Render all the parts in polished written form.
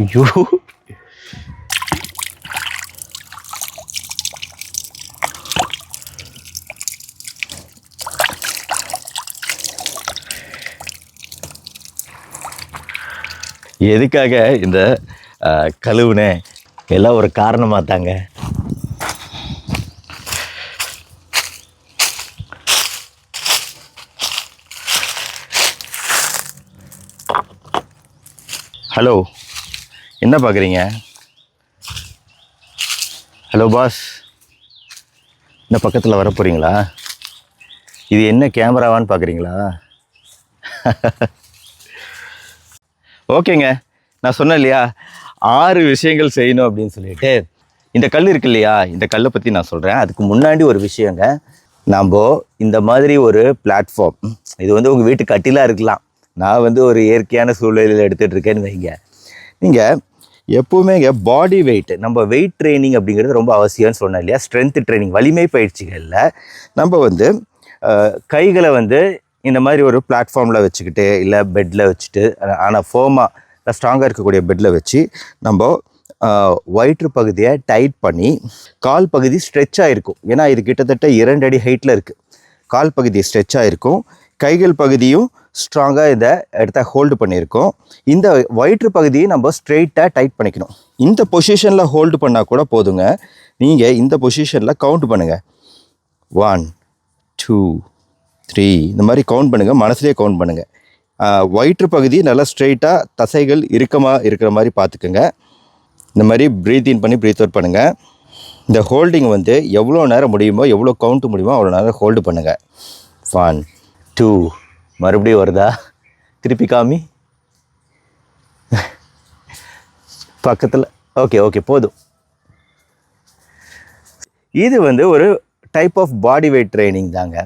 ஐயோ, எதுக்காக இந்த கழுவுனே எல்லாம் ஒரு காரணமாக தாங்க. ஹலோ, என்ன பார்க்குறீங்க? ஹலோ பாஸ், இந்த பக்கத்தில் வர போகிறீங்களா? இது என்ன கேமராவான்னு பார்க்குறீங்களா? ஓகேங்க, நான் சொன்னேன் இல்லையா 6 விஷயங்கள் செய்யணும் அப்படின்னு சொல்லிட்டு. இந்த கல் இருக்கு இல்லையா, இந்த கல்லை பற்றி நான் சொல்கிறேன். அதுக்கு முன்னாடி ஒரு விஷயங்க, நாம் இந்த மாதிரி ஒரு பிளாட்ஃபார்ம், இது வந்து உங்கள் வீட்டு கட்டிலாக இருக்கலாம். நான் வந்து ஒரு இயற்கையான சூழ்நிலையில் எடுத்துகிட்டு இருக்கேன்னு வைங்க. நீங்கள் எப்போவுமே இங்கே பாடி வெயிட், நம்ம வெயிட் ட்ரைனிங் அப்படிங்கிறது ரொம்ப அவசியம்னு சொன்னேன் இல்லையா. ஸ்ட்ரென்த் ட்ரைனிங், வலிமை பயிற்சிகளில் நம்ம வந்து கைகளை வந்து இந்த மாதிரி ஒரு பிளாட்ஃபார்மில் வச்சுக்கிட்டு, இல்லை பெட்டில் வச்சுட்டு, ஆனால் ஃபோமாக ஸ்ட்ராங்காக இருக்கக்கூடிய பெட்டில் வச்சு நம்ம வயிற்று பகுதியை டைட் பண்ணி, கால் பகுதி ஸ்ட்ரெச் ஆகிருக்கும். ஏன்னா இது கிட்டத்தட்ட 2 அடி ஹைட்டில் இருக்குது. கால் பகுதி ஸ்ட்ரெச் ஆகிருக்கும், கைகள் பகுதியும் ஸ்ட்ராங்காக இதை எடுத்த ஹோல்டு பண்ணியிருக்கோம். இந்த வயிற்று பகுதியை நம்ம ஸ்ட்ரெயிட்டாக டைட் பண்ணிக்கணும். இந்த பொசிஷனில் ஹோல்டு பண்ணால் கூட போதுங்க. நீங்கள் இந்த பொசிஷனில் கவுண்ட் பண்ணுங்கள். 1 2 3 இந்த மாதிரி கவுண்ட் பண்ணுங்கள், மனசுலேயே கவுண்ட் பண்ணுங்கள். வயிற்று பகுதி நல்லா ஸ்ட்ரெயிட்டாக தசைகள் இறுக்கமாக இருக்கிற மாதிரி பார்த்துக்குங்க. இந்த மாதிரி ப்ரீத் இன் பண்ணி ப்ரீத் அவுட் பண்ணுங்கள். இந்த ஹோல்டிங் வந்து எவ்வளோ நேரம் முடியுமோ, எவ்வளோ கவுண்ட் முடியுமோ அவ்வளோ நேரம் ஹோல்டு பண்ணுங்கள். 1 2 மறுபடியும் வருதா? திருப்பி காமி. பக்கத்தில். ஓகே போதும். இது வந்து ஒரு type of body weight training தாங்க.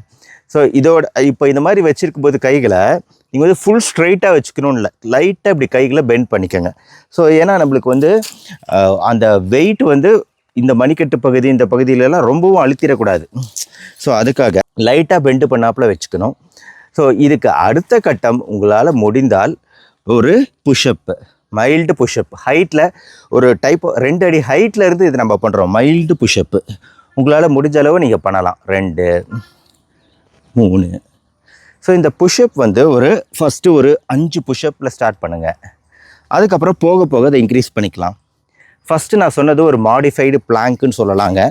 ஸோ இதோட இப்போ இந்த மாதிரி வச்சுருக்கும் போது கைகளை நீங்கள் வந்து ஃபுல் ஸ்ட்ரைட்டாக வச்சுக்கணும்னு இல்லை, லைட்டாக இப்படி கைகளை பெண்ட் பண்ணிக்கோங்க. ஸோ ஏன்னா நம்மளுக்கு வந்து அந்த வெயிட் வந்து இந்த மணிக்கட்டு பகுதி, இந்த பகுதியிலலாம் ரொம்பவும் அழுத்திடக்கூடாது. ஸோ அதுக்காக லைட்டாக பெண்டு பண்ணாப்புல வச்சுக்கணும். ஸோ இதுக்கு அடுத்த கட்டம், உங்களால் முடிந்தால் ஒரு புஷ்அப்பு, மைல்டு புஷ்அப். ஹைட்டில் ஒரு டைப் 2 அடி ஹைட்டில் இருந்து இது நம்ம பண்ணுறோம், மைல்டு புஷ்அப்பு. உங்களால் முடிஞ்ச அளவு நீங்கள் பண்ணலாம். 2 3. ஸோ இந்த புஷ்அப் வந்து ஃபஸ்ட்டு ஒரு 5 புஷ்அப்பில் ஸ்டார்ட் பண்ணுங்கள். அதுக்கப்புறம் போக போக அதை இன்க்ரீஸ் பண்ணிக்கலாம். ஃபஸ்ட்டு நான் சொன்னது ஒரு மாடிஃபைடு பிளாங்க்குன்னு சொல்லலாங்க.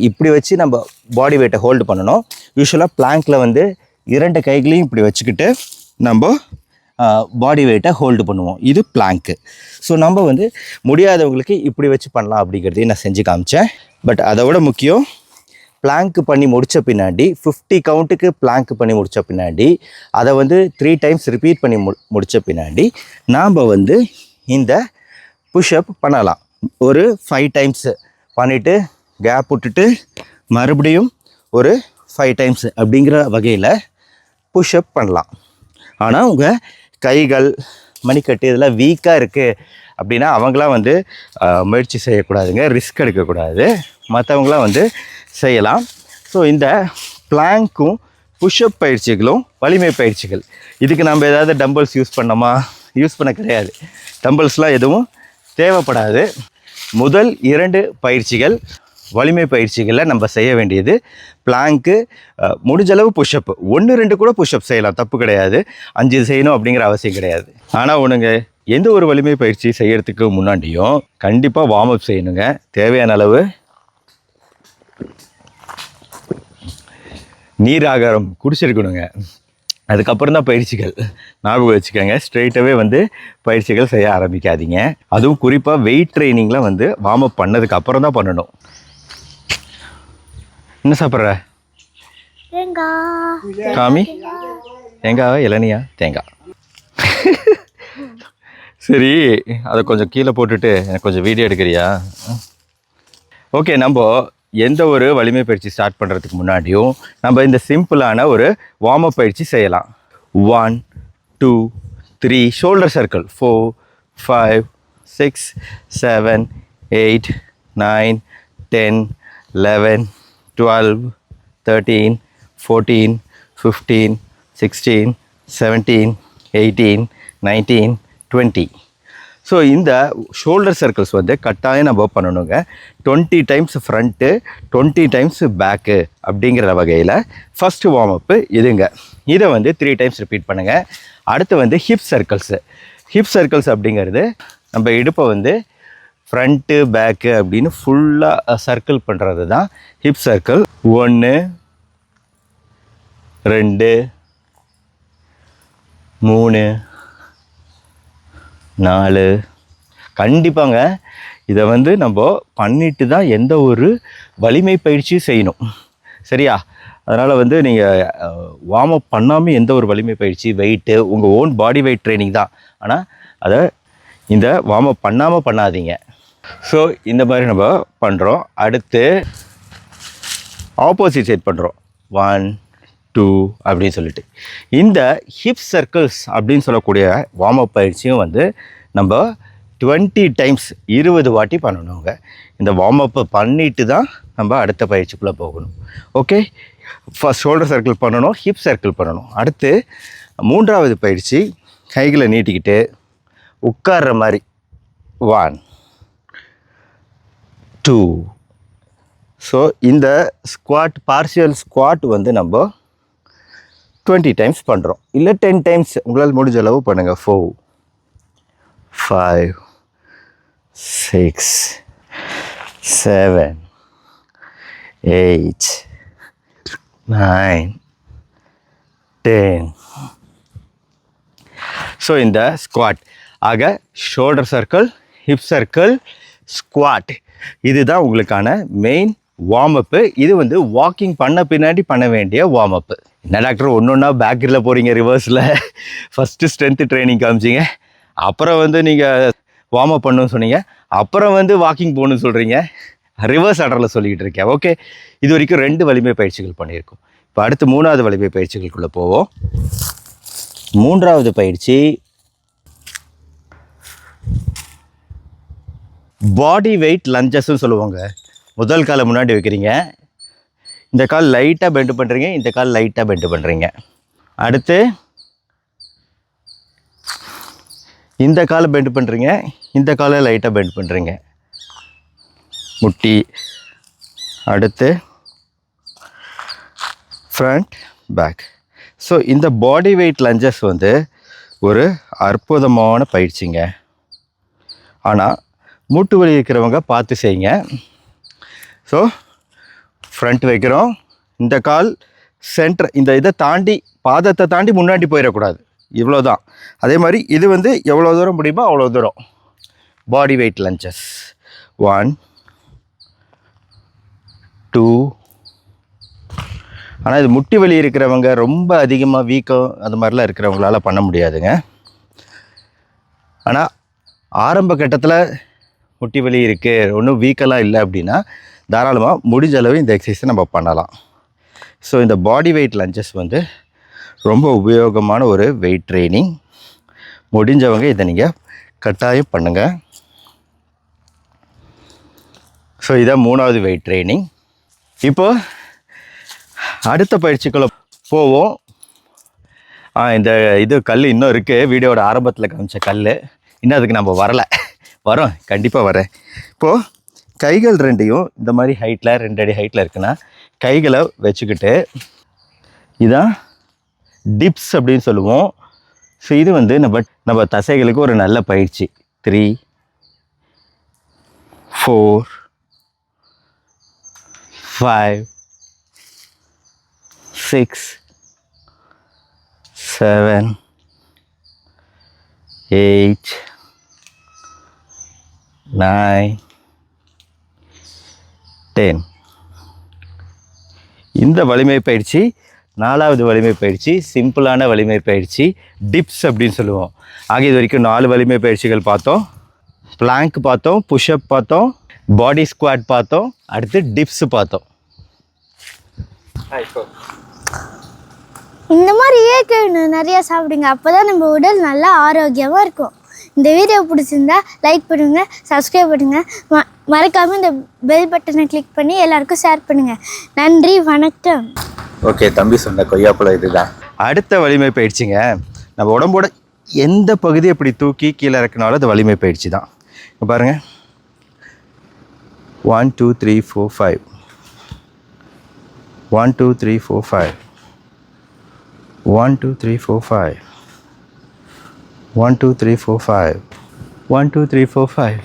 இப்படி வச்சு நம்ம பாடி வெயிட்டை ஹோல்டு பண்ணணும். யூஸ்வலாக பிளாங்க்கில் வந்து 2 கைகளையும் இப்படி வச்சுக்கிட்டு நம்ம பாடி வெயிட்டை ஹோல்டு பண்ணுவோம். இது பிளாங்க்கு. ஸோ நம்ம வந்து முடியாதவங்களுக்கு இப்படி வச்சு பண்ணலாம் அப்படிங்கிறதையும் நான் செஞ்சு காமிச்சேன். பட் அதை விட முக்கியம், பிளாங்க்கு பண்ணி முடித்த பின்னாடி 50 கவுண்ட்டுக்கு பிளாங்க்கு பண்ணி முடித்த பின்னாடி அதை வந்து 3 டைம்ஸ் ரிப்பீட் பண்ணி முடித்த பின்னாடி நாம் வந்து இந்த புஷ்அப் பண்ணலாம். ஒரு 5 டைம்ஸு பண்ணிவிட்டு கேப் விட்டுட்டு மறுபடியும் ஒரு 5 டைம்ஸ் அப்படிங்கிற வகையில் புஷ்அப் பண்ணலாம். ஆனால் உங்கள் கைகள், மணிக்கட்டு இதெல்லாம் வீக்காக இருக்குது அப்படின்னா அவங்களாம் வந்து முயற்சி செய்யக்கூடாதுங்க, ரிஸ்க் எடுக்கக்கூடாது. மற்றவங்களாம் வந்து செய்யலாம். ஸோ இந்த பிளாங்க்கும் புஷ்அப் பயிற்சிகளும் வலிமை பயிற்சிகள். இதுக்கு நம்ம ஏதாவது டம்பிள்ஸ் யூஸ் பண்ண கிடையாது. டம்பிள்ஸ்லாம் எதுவும் தேவைப்படாது. முதல் 2 பயிற்சிகள் வலிமை பயிற்சிகளில் நம்ம செய்ய வேண்டியது பிளாங்க்கு, முடிஞ்சளவு புஷ்அப். 1 2 கூட புஷ்அப் செய்யலாம், தப்பு கிடையாது. 5 செய்யணும் அப்படிங்கிற அவசியம் கிடையாது. ஆனால் ஒன்றுங்க, எந்த ஒரு வலிமை பயிற்சி செய்யறதுக்கு முன்னாடியும் கண்டிப்பாக வார்ம் அப் செய்யணுங்க. தேவையான அளவு நீர் ஆகாரம் குடிச்சிருக்கணுங்க. அதுக்கப்புறம் தான் பயிற்சிகள். ஞாபகம் வச்சுக்கோங்க, ஸ்ட்ரெயிட்டாகவே வந்து பயிற்சிகள் செய்ய ஆரம்பிக்காதீங்க. அதுவும் குறிப்பாக வெயிட் ட்ரைனிங்கில் வந்து வார்ம் அப் பண்ணதுக்கு அப்புறம் தான் பண்ணணும். என்ன சாப்பிட்ற? காமி. தேங்காவா இளநியா? தேங்காய். சரி, அதை கொஞ்சம் கீழே போட்டுட்டு எனக்கு கொஞ்சம் வீடியோ எடுக்கிறியா? ஓகே, நம்ம எந்த ஒரு வலிமை பயிற்சி ஸ்டார்ட் பண்ணுறதுக்கு முன்னாடியும் நம்ம இந்த சிம்பிளான ஒரு வார்ம் அப் பயிற்சி செய்யலாம். 1 2 3 ஷோல்டர் சர்க்கிள். 4 5 6 7 8 9 10 11 12 13 14 15 16 17 18 19 20. ஸோ இந்த ஷோல்டர் சர்க்கிள்ஸ் வந்து கட்டாயம் நம்ம பண்ணணுங்க. 20 டைம்ஸ் ஃப்ரண்ட்டு, 20 டைம்ஸ் பேக்கு அப்படிங்கிற வகையில் ஃபஸ்ட்டு வார்ம் அப்பு இதுங்க. இதை வந்து 3 டைம்ஸ் ரிப்பீட் பண்ணுங்கள். அடுத்து வந்து ஹிப் சர்க்கிள்ஸு. ஹிப் சர்க்கிள்ஸ் அப்படிங்கிறது நம்ம இடுப்பை வந்து ஃப்ரண்ட்டு பேக்கு அப்படின்னு ஃபுல்லாக சர்க்கிள் பண்ணுறது தான் ஹிப் சர்க்கிள். 1 2 3 4. கண்டிப்பாங்க இதை வந்து நம்ம பண்ணிட்டு தான் எந்த ஒரு வலிமை பயிற்சியும் செய்யணும், சரியா? அதனால் வந்து நீங்கள் வார்ம் அப் பண்ணாமல் எந்த ஒரு வலிமை பயிற்சி, வெயிட்டு உங்கள் ஓன் பாடி வெயிட் ட்ரைனிங் தான், ஆனால் அதை இந்த வார்ம் அப் பண்ணாமல் பண்ணாதீங்க. ஸோ இந்த மாதிரி நம்ம பண்ணுறோம். அடுத்து ஆப்போசிட் சைட் பண்ணுறோம். 1 2 அப்படின்னு சொல்லிட்டு இந்த ஹிப் சர்க்கிள்ஸ் அப்படின்னு சொல்லக்கூடிய வார்ம் அப் பயிற்சியும் வந்து நம்ம 20 டைம்ஸ் 20 வாட்டி பண்ணணுங்க. இந்த வார்ம் அப்பை பண்ணிட்டு தான் நம்ம அடுத்த பயிற்சிக்குள்ளே போகணும். ஓகே, ஃபஸ்ட் ஷோல்டர் சர்க்கிள் பண்ணணும், ஹிப் சர்க்கிள் பண்ணணும். அடுத்து 3வது பயிற்சி கைகளை நீட்டிக்கிட்டு உட்கார்ற மாதிரி 1 2. ஸோ இந்த ஸ்குவாட், பார்ஷியல் ஸ்குவாட் வந்து நம்ம 20 டைம்ஸ் பண்ணுறோம், இல்லை 10 டைம்ஸ் உங்களால் முடிஞ்ச அளவு பண்ணுங்கள். 4 5 6 7 8 9 10. ஸோ இந்த ஸ்குவாட் ஆக shoulder circle, hip circle, squad இதுதான் உங்களுக்கான மெயின் வார்ம் அப்பு. இது வந்து வாக்கிங் பண்ண பின்னாடி பண்ண வேண்டிய வார்ம் அப்பு. என்ன டாக்டர் ஒன்று ஒன்றா பேக்கில் போகிறீங்க, ரிவர்ஸில் ஃபஸ்ட்டு ஸ்ட்ரென்த்து ட்ரைனிங் காமிச்சிங்க, அப்புறம் வந்து நீங்கள் வார்ம் அப் பண்ணணும்னு சொன்னீங்க, அப்புறம் வந்து வாக்கிங் போகணுன்னு சொல்கிறீங்க, ரிவர்ஸ் ஆர்டரில் சொல்லிக்கிட்டு இருக்கேன். ஓகே, இது வரைக்கும் 2 வலிமை பயிற்சிகள் பண்ணியிருக்கோம். இப்போ அடுத்து 3வது வலிமை பயிற்சிகளுக்குள்ளே போவோம். 3வது பயிற்சி பாடி வெயிட் லஞ்சஸ்ன்னு சொல்லுவாங்க. முதல் காலை முன்னாடி வைக்கிறீங்க, இந்த கால் லைட்டாக பெண்டு பண்ணுறீங்க, இந்த கால் லைட்டாக பெண்டு பண்ணுறீங்க. அடுத்து இந்த காலை பெண்டு பண்ணுறீங்க, இந்த காலை லைட்டாக பெண்டு பண்ணுறீங்க, முட்டி. அடுத்து ஃப்ரண்ட் பேக். ஸோ இந்த பாடி வெயிட் லஞ்சஸ் வந்து ஒரு அற்புதமான பயிற்சிங்க. ஆனால் மூட்டு வலி இருக்கிறவங்க பார்த்து செய்யுங்க. ஸோ ஃப்ரண்ட் வைக்கிறோம், இந்த கால் சென்டர், இந்த இதை தாண்டி பாதத்தை தாண்டி முன்னாடி போயிடக்கூடாது, இவ்வளோ தான். அதே மாதிரி இது வந்து எவ்வளோ தூரம் முடியுமோ அவ்வளோ தூரம் பாடி வெயிட் லஞ்சஸ். 1 2. ஆனால் இது முட்டி வலி இருக்கிறவங்க, ரொம்ப அதிகமாக வீக்கம் அது மாதிரிலாம் இருக்கிறவங்களால பண்ண முடியாதுங்க. ஆனால் ஆரம்ப கட்டத்தில் முட்டி வலி இருக்குது, ஒன்றும் வீக்கெல்லாம் இல்லை அப்படின்னா தாராளமாக முடிஞ்ச அளவு இந்த எக்ஸசைஸை நம்ம பண்ணலாம். ஸோ இந்த பாடி வெயிட் லஞ்சஸ் வந்து ரொம்ப உபயோகமான ஒரு வெயிட் ட்ரைனிங். முடிஞ்சவங்க இதை நீங்கள் கட்டாயம் பண்ணுங்கள். ஸோ இதான் 3வது வெயிட் ட்ரைனிங். இப்போது அடுத்த பயிற்சிக்குள்ளே போவோம். இந்த இது கல் இன்னும் இருக்குது, வீடியோட ஆரம்பத்தில் காமிச்ச கல் இன்னும் அதுக்கு நம்ம வரலை, வரோம், கண்டிப்பாக வரேன். இப்போது கைகள் 2ஐயும் இந்த மாதிரி ஹைட்டில் 2 அடி ஹைட்டில் இருக்குன்னா கைகளை வச்சுக்கிட்டு, இதான் டிப்ஸ் அப்படின்னு சொல்லுவோம். ஸோ இது வந்து நம்ம தசைகளுக்கு ஒரு நல்ல பயிற்சி. 3 4 5 6 7 8 9 10. இந்த வலிமை பயிற்சி 4வது வலிமை பயிற்சி, சிம்பிளான வலிமை பயிற்சி, டிப்ஸ் அப்படின்னு சொல்லுவோம். ஆக இது வரைக்கும் 4 வலிமை பயிற்சிகள் பார்த்தோம். பிளாங்க் பார்த்தோம், புஷ்அப் பார்த்தோம், பாடி ஸ்குவாட் பார்த்தோம், அடுத்து டிப்ஸ் பார்த்தோம். இந்த மாதிரி இயற்கை நிறைய சாப்பிடுங்க, அப்போ தான் நம்ம உடல் நல்லா ஆரோக்கியமாக இருக்கும். இந்த வீடியோ பிடிச்சிருந்தா லைக் பண்ணுங்கள், சப்ஸ்கிரைப் பண்ணுங்கள், மறக்காமல் இந்த பெல் பட்டனை கிளிக் பண்ணி எல்லாருக்கும் ஷேர் பண்ணுங்கள். நன்றி, வணக்கம். ஓகே, தம்பி சொன்ன கொய்யாப்பழம் இதுதான். அடுத்த வலிமை பயிற்சிங்க, நம்ம உடம்போட எந்த பகுதியை இப்படி தூக்கி கீழே இறக்குனாலும் அது வலிமை பயிற்சி தான். இப்போ பாருங்கள், 1 2 3 4 5 1 2 3 4 5 1 2 3 4 5 1 2 3 4 5 1 2 3 4 5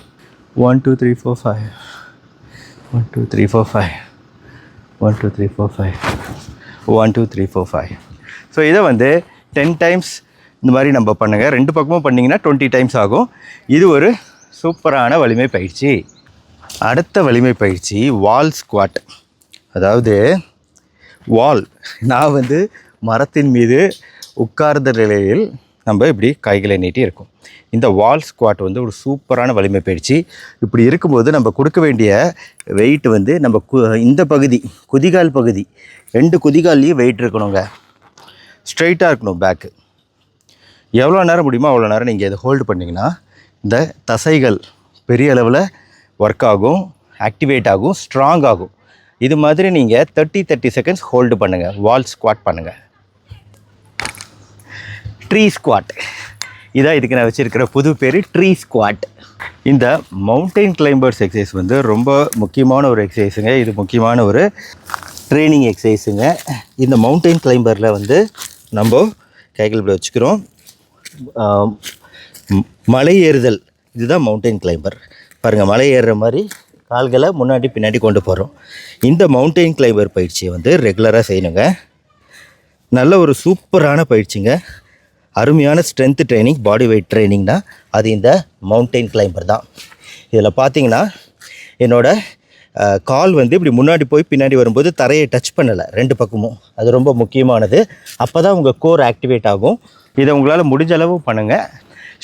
1 2 3 4 5 1 2 3 4 5 1 2 3 4 5 1 2 3 4 5. ஸோ இதை வந்து 10 டைம்ஸ் இந்த மாதிரி நம்ம பண்ணுங்கள். 2 பக்கமும் பண்ணிங்கன்னா 20 டைம்ஸ் ஆகும். இது ஒரு சூப்பரான வலிமை பயிற்சி. அடுத்த வலிமை பயிற்சி வால் ஸ்குவாட். அதாவது வால், நான் வந்து மரத்தின் மீது உட்கார்ந்த நிலையில் நம்ம இப்படி கைகளை நீட்டி இருக்கும். இந்த வால் ஸ்குவாட் வந்து ஒரு சூப்பரான வலிமை பயிற்சி. இப்படி இருக்கும்போது நம்ம கொடுக்க வேண்டிய வெயிட் வந்து நம்ம இந்த பகுதி, குதிகால் பகுதி, 2 குதிகால்லையும் வெயிட் இருக்கணுங்க. ஸ்ட்ரைட்டாக இருக்கணும் பேக்கு. எவ்வளோ நேரம் முடியுமோ அவ்வளோ நேரம் நீங்கள் இதை ஹோல்டு பண்ணிங்கன்னா இந்த தசைகள் பெரிய அளவில் ஒர்க் ஆகும், ஆக்டிவேட் ஆகும், ஸ்ட்ராங் ஆகும். இது மாதிரி நீங்கள் 30 செகண்ட்ஸ் ஹோல்டு பண்ணுங்கள். வால் ஸ்குவாட் பண்ணுங்கள். ட்ரீ ஸ்குவாட், இதான் இதுக்கு நான் வச்சுருக்கிற புது பேர், ட்ரீ ஸ்குவாட். இந்த மவுண்டைன் கிளைம்பர்ஸ் எக்ஸசைஸ் வந்து ரொம்ப முக்கியமான ஒரு எக்ஸசைஸுங்க. இது முக்கியமான ஒரு ட்ரைனிங் எக்ஸசைஸுங்க. இந்த மவுண்டைன் கிளைம்பரில் வந்து நம்ம கைகள் இப்படி வச்சுக்கிறோம். மலை ஏறுதல், இதுதான் மவுண்டைன் கிளைம்பர். பாருங்கள், மலை ஏறுற மாதிரி கால்களை முன்னாடி பின்னாடி கொண்டு போகிறோம். இந்த மவுண்டைன் கிளைம்பர் பயிற்சியை வந்து ரெகுலராக செய்யணுங்க. நல்ல ஒரு சூப்பரான பயிற்சிங்க. அருமையான ஸ்ட்ரென்த் ட்ரைனிங், பாடி வெயிட் ட்ரைனிங்னா அது இந்த மவுண்டைன் கிளைம்பர் தான். இதில் பார்த்தீங்கன்னா என்னோடய கால் வந்து இப்படி முன்னாடி போய் பின்னாடி வரும்போது தரையை டச் பண்ணலை 2 பக்கமும். அது ரொம்ப முக்கியமானது. அப்போ தான் உங்கள் கோர் ஆக்டிவேட் ஆகும். இதை உங்களால் முடிஞ்ச அளவு பண்ணுங்கள்.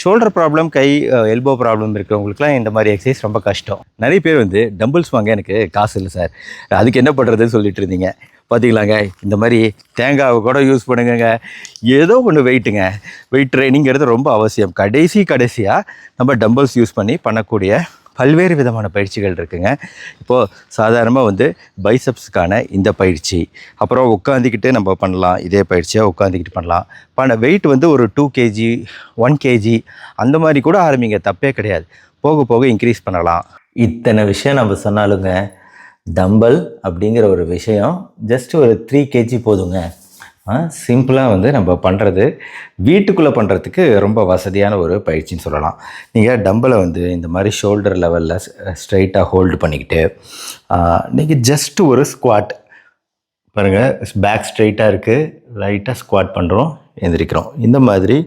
ஷோல்டர் ப்ராப்ளம், கை எல்போ ப்ராப்ளம் இருக்கிறவங்களுக்குலாம் இந்த மாதிரி எக்ஸசைஸ் ரொம்ப கஷ்டம். நிறைய பேர் வந்து டம்பிள்ஸ் வாங்க எனக்கு காசு இல்லை சார், அதுக்கு என்ன பண்ணுறதுன்னு சொல்லிட்டு இருந்தீங்க. பார்த்தீங்களாங்க, இந்த மாதிரி தேங்காவை கூட யூஸ் பண்ணுங்க. ஏதோ ஒன்று வெயிட்டுங்க. வெயிட் ட்ரைனிங்கிறது ரொம்ப அவசியம். கடைசியாக நம்ம டம்பிள்ஸ் யூஸ் பண்ணி பண்ணக்கூடிய பல்வேறு விதமான பயிற்சிகள் இருக்குங்க. இப்போது சாதாரணமாக வந்து பைசப்ஸுக்கான இந்த பயிற்சி, அப்புறம் உட்காந்துக்கிட்டு நம்ம பண்ணலாம். இதே பயிற்சியாக உட்காந்துக்கிட்டு பண்ணலாம். வெயிட் வந்து ஒரு 2 kg 1 kg அந்த மாதிரி கூட ஆரம்பிங்க, தப்பே கிடையாது. போக போக இன்க்ரீஸ் பண்ணலாம். இத்தனை விஷயம் நம்ம சொன்னாலுங்க, டம்பல் அப்படிங்கிற ஒரு விஷயம் ஜஸ்ட் ஒரு 3 kg போதுங்க. சிம்பிளாக வந்து நம்ம பண்ணுறது, வீட்டுக்குள்ளே பண்ணுறதுக்கு ரொம்ப வசதியான ஒரு பயிற்சின்னு சொல்லலாம். நீங்கள் டம்பலை வந்து இந்த மாதிரி ஷோல்டர் லெவலில் ஸ்ட்ரைட்டாக ஹோல்டு பண்ணிக்கிட்டு நீங்கள் ஜஸ்ட்டு ஒரு ஸ்குவாட் பாருங்கள். பேக் ஸ்ட்ரைட்டாக இருக்குது, லைட்டாக ஸ்குவாட் பண்ணுறோம், எந்திரிக்கிறோம். இந்த மாதிரி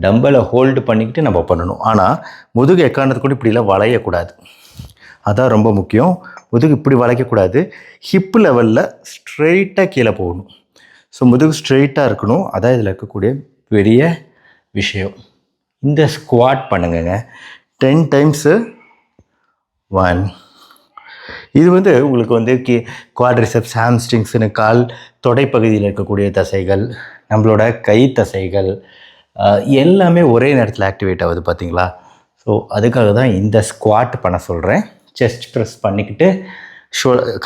டம்பலை ஹோல்டு பண்ணிக்கிட்டு நம்ம பண்ணணும். ஆனால் முதுகு எக்காரணத்து கூட இப்படிலாம் வளையக்கூடாது. அதான் ரொம்ப முக்கியம். முதுகு இப்படி வளைக்கக்கூடாது. ஹிப்பு லெவலில் ஸ்ட்ரெயிட்டாக கீழே போகணும். ஸோ முதுகு ஸ்ட்ரெயிட்டாக இருக்கணும். அதான் இதில் இருக்கக்கூடிய பெரிய விஷயம். இந்த ஸ்குவாட் பண்ணுங்க 10 டைம்ஸு. 1. இது வந்து உங்களுக்கு வந்து குவாட்ரிசெப்ஸ், ஹாம்ஸ்ட்ரிங்ஸ்னு கால் தொடைப்பகுதியில் இருக்கக்கூடிய தசைகள், நம்மளோட கை தசைகள் எல்லாமே ஒரே நேரத்தில் ஆக்டிவேட் ஆகுது பார்த்தீங்களா. ஸோ அதுக்காக தான் இந்த ஸ்குவாட் பண்ண சொல்கிறேன். செஸ்ட் ப்ரெஸ் பண்ணிக்கிட்டு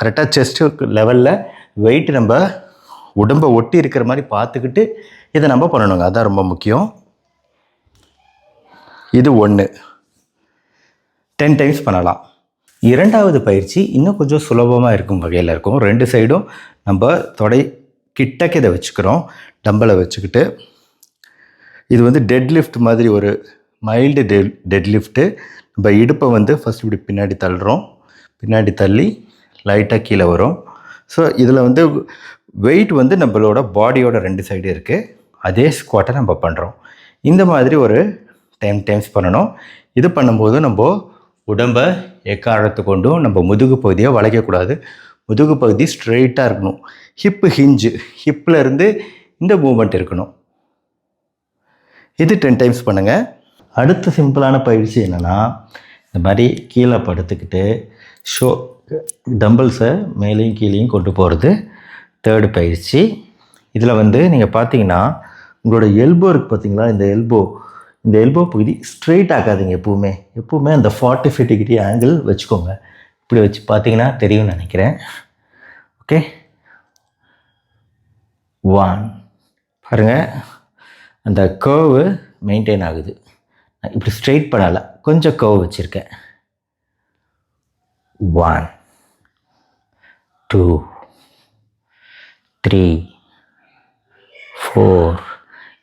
கரெக்டாக செஸ்ட்டு லெவலில் வெயிட் நம்ம உடம்பை ஒட்டி இருக்கிற மாதிரி பார்த்துக்கிட்டு இதை நம்ம பண்ணணுங்க. அதான் ரொம்ப முக்கியம். இது 1 10 டைம்ஸ் பண்ணலாம். 2வது பயிற்சி இன்னும் கொஞ்சம் சுலபமாக இருக்கும் வகையில் இருக்கும். 2 சைடும் நம்ம தொடை கிட்டக்க இதை வச்சுக்கிறோம். டம்பலை வச்சுக்கிட்டு இது வந்து டெட் லிஃப்ட் மாதிரி ஒரு மைல்டு டெட் லிஃப்ட்டு. நம்ம இடுப்பை வந்து ஃபஸ்ட் இப்படி பின்னாடி தள்ளுறோம், பின்னாடி தள்ளி லைட்டாக கீழே வரும். ஸோ இதில் வந்து வெயிட் வந்து நம்மளோட பாடியோட 2 சைடு இருக்குது. அதே ஸ்குவாட்டை நம்ம பண்ணுறோம். இந்த மாதிரி ஒரு 10 டைம்ஸ் பண்ணணும். இது பண்ணும்போது நம்ம உடம்பை எக்காரணத்து கொண்டும் நம்ம முதுகு பகுதியை வளைக்கக்கூடாது. முதுகு பகுதி ஸ்ட்ரெயிட்டாக இருக்கணும். ஹிப்பு ஹிஞ்சு, ஹிப்பில் இருந்து இந்த மூமெண்ட் இருக்கணும். இது 10 டைம்ஸ் பண்ணுங்கள். அடுத்த சிம்பிளான பயிற்சி என்னென்னா, இந்த மாதிரி கீழே படுத்துக்கிட்டு டம்பிள்ஸை மேலேயும் கீழேயும் கொண்டு போகிறது 3rd பயிற்சி. இதில் வந்து நீங்கள் பார்த்தீங்கன்னா உங்களோட எல்போ இருக்குது பார்த்தீங்களா, இந்த எல்போ பகுதி ஸ்ட்ரெயிட் ஆக்காதீங்க. எப்போவுமே அந்த 45 டிகிரி ஆங்கிள் வச்சுக்கோங்க. இப்படி வச்சு பார்த்தீங்கன்னா தெரியும்னு நினைக்கிறேன். ஓகே, 1 பாருங்கள், அந்த கர்வு மெயின்டைன் ஆகுது. நான் இப்படி ஸ்ட்ரெயிட் பண்ணலை, கொஞ்சம் கர்வ் வச்சுருக்கேன். 1 2 3 4.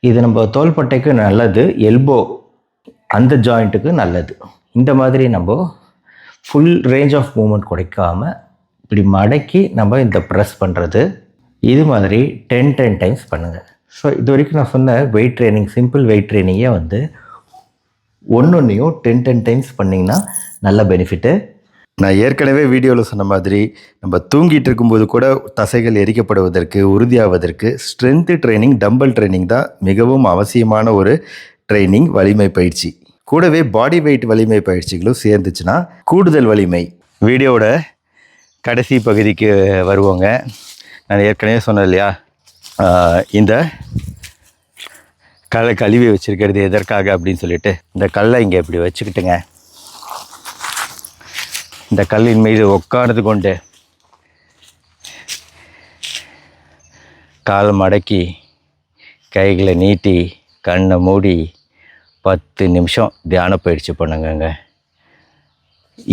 இது நம்ம தோள்பட்டைக்கு நல்லது, எல்போ அந்த ஜாயிண்ட்டுக்கு நல்லது. இந்த மாதிரி நம்ம ஃபுல் ரேஞ்ச் ஆஃப் மூமெண்ட் குறைக்காமல் இப்படி மடக்கி நம்ம இந்த ப்ரெஸ் பண்ணுறது, இது மாதிரி 10 டைம்ஸ் பண்ணுங்கள். ஸோ இது வரைக்கும் நான் சொன்ன வெயிட் ட்ரைனிங், சிம்பிள் வெயிட் ட்ரைனிங்கே வந்து ஒன்றையும் 10 டைம்ஸ் பண்ணிங்கன்னா நல்ல பெனிஃபிட்டு. நான் ஏற்கனவே வீடியோவில் சொன்ன மாதிரி நம்ம தூங்கிட்டு இருக்கும்போது கூட தசைகள் எரிக்கப்படுவதற்கு, உறுதியாவதற்கு ஸ்ட்ரென்த்து ட்ரைனிங், டம்பல் ட்ரைனிங் தான் மிகவும் அவசியமான ஒரு ட்ரைனிங், வலிமை பயிற்சி. கூடவே பாடி வெயிட் வலிமை பயிற்சிகளும் சேர்ந்துச்சுன்னா கூடுதல் வலிமை. வீடியோவோட கடைசி பகுதிக்கு வருவோங்க. நான் ஏற்கனவே சொன்னேன் இல்லையா, இந்த கல்லை கழுவி வச்சுருக்கிறது எதற்காக அப்படின்னு சொல்லிட்டு, இந்த கல்லை இங்கே இப்படி வச்சுக்கிட்டுங்க, இந்த கல்லின் மீது உட்கார்ந்து கொண்டு கால் மடக்கி கைகளை நீட்டி கண்ணை மூடி 10 நிமிஷம் தியான பயிற்சி பண்ணுங்கங்க.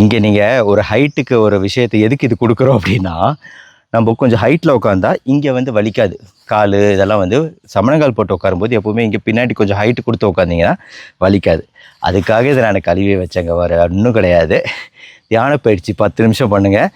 இங்கே நீங்கள் ஒரு ஹைட்டுக்கு ஒரு விஷயத்தை எதுக்கு இது கொடுக்குறோம் அப்படின்னா, நம்ம கொஞ்சம் ஹைட்டில் உட்காந்தா இங்கே வந்து வலிக்காது. கால் இதெல்லாம் வந்து சமணங்கால் போட்டு உட்காரும்போது எப்போவுமே இங்கே பின்னாடி கொஞ்சம் ஹைட்டு கொடுத்து உட்காந்திங்கன்னா வலிக்காது. அதுக்காக இதை நான் கழுவி வச்சேங்க, வேறு ஒன்றும் கிடையாது. தியான பயிற்சி 10 நிமிஷம் பண்ணுங்கள்.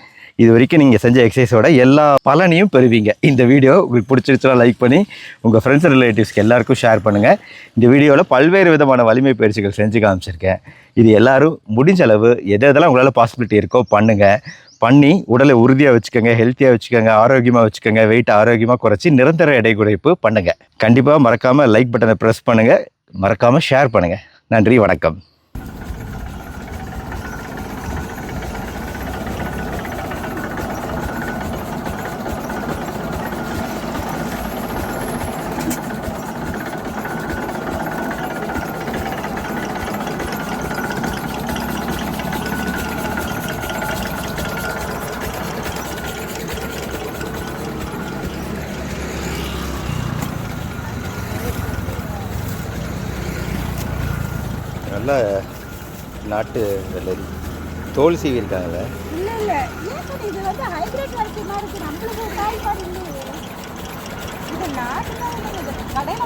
இது வரைக்கும் நீங்கள் செஞ்ச எக்ஸசைஸோட எல்லா பலனையும் பெறுவீங்க. இந்த வீடியோ உங்களுக்கு பிடிச்சிருச்சுன்னா லைக் பண்ணி உங்கள் ஃப்ரெண்ட்ஸ் ரிலேட்டிவ்ஸ்க்கு எல்லாருக்கும் ஷேர் பண்ணுங்கள். இந்த வீடியோவில் பல்வேறு விதமான வலிமை பயிற்சிகள் செஞ்சு காமிச்சிருக்கேன். இது எல்லோரும் முடிஞ்ச அளவு எதெல்லாம் உங்களால் பாசிபிலிட்டி இருக்கோ பண்ணுங்கள். பண்ணி உடலை உறுதியாக வச்சுக்கோங்க, ஹெல்த்தியாக வச்சுக்கோங்க, ஆரோக்கியமாக வச்சுக்கோங்க. வெயிட் ஆரோக்கியமாக குறைச்சி நிரந்தர எடை குறைப்பு பண்ணுங்கள். கண்டிப்பாக மறக்காமல் லைக் பட்டனை ப்ரெஸ் பண்ணுங்கள், மறக்காமல் ஷேர் பண்ணுங்கள். நன்றி, வணக்கம். நல்ல நாட்டு வெள்ளரி தோல் சீவி இருக்காங்கல்ல. இல்லை இது வந்து ஹைபிரிட் வரைக்கும் தான் இருக்குது. நம்மளுக்கு காய் பாருங்க, இது நாட்டு தான் கடையில்